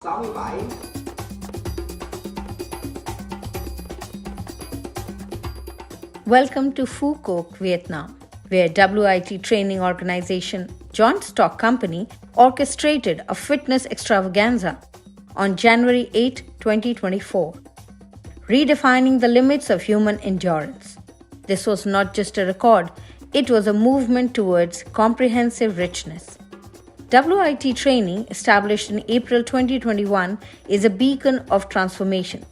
67. Welcome to Phu Quoc, Vietnam, where WIT Training Organization Joint Stock Company orchestrated a fitness extravaganza on January 8, 2024, redefining the limits of human endurance. This was not just a record, it was a movement towards comprehensive richness. WIT Training, established in April 2021, is a beacon of transformation.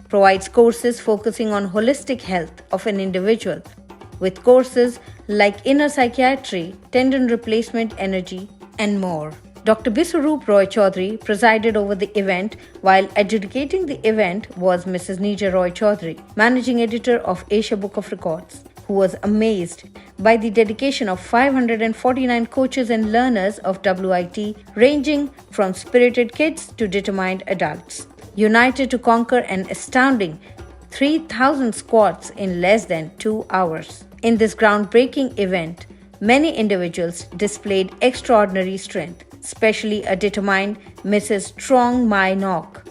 Provides courses focusing on holistic health of an individual, with courses like inner psychiatry, tendon replacement energy, and more. Dr. Biswaroop Roy Chaudhary presided over the event, while adjudicating the event was Mrs. Nija Roy Chaudhary, managing editor of Asia Book of Records, who was amazed by the dedication of 549 coaches and learners of WIT, ranging from spirited kids to determined adults, united to conquer an astounding 3,000 squats in less than 2 hours. In this groundbreaking event, many individuals displayed extraordinary strength, especially a determined Mrs. Trong Mai Nok,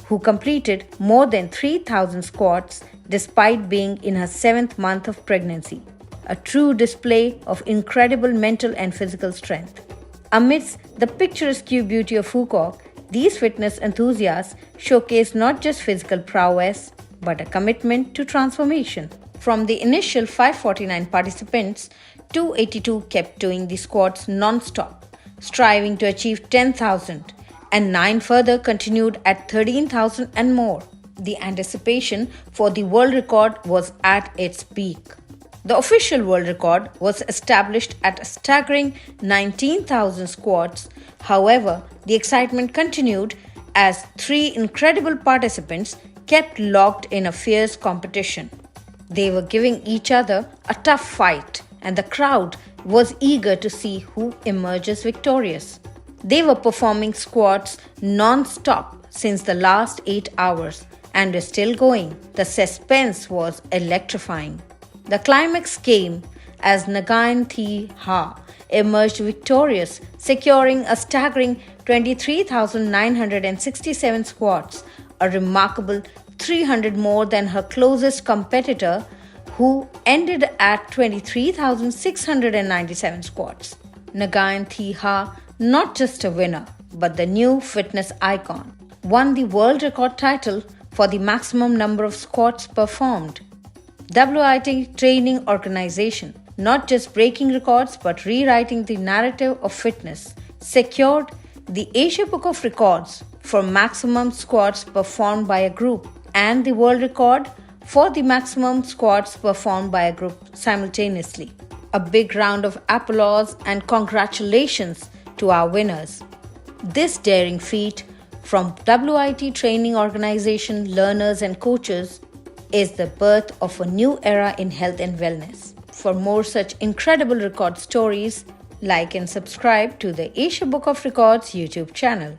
who completed more than 3,000 squats despite being in her 7th month of pregnancy, a true display of incredible mental and physical strength. Amidst the picturesque beauty of Phu Quoc, these fitness enthusiasts showcase not just physical prowess, but a commitment to transformation. From the initial 549 participants, 282 kept doing the squats non-stop, striving to achieve 10,000, and 9 further continued at 13,000 and more. The anticipation for the world record was at its peak. The official world record was established at a staggering 19,000 squats. However, the excitement continued as 3 incredible participants kept locked in a fierce competition. They were giving each other a tough fight, and the crowd was eager to see who emerges victorious. They were performing squats non-stop since the last 8 hours and were still going. The suspense was electrifying. The climax came as Nagain Thi Ha emerged victorious, securing a staggering 23,967 squats, a remarkable 300 more than her closest competitor, who ended at 23,697 squats. Nagain Thi Ha, not just a winner, but the new fitness icon, won the world record title for the maximum number of squats performed. WIT Training Organization, not just breaking records but rewriting the narrative of fitness, secured the Asia Book of Records for maximum squats performed by a group and the world record for the maximum squats performed by a group simultaneously. A big round of applause and congratulations to our winners. This daring feat from WIT Training Organization learners and coaches is the birth of a new era in health and wellness. For more such incredible record stories, like and subscribe to the Asia Book of Records YouTube channel.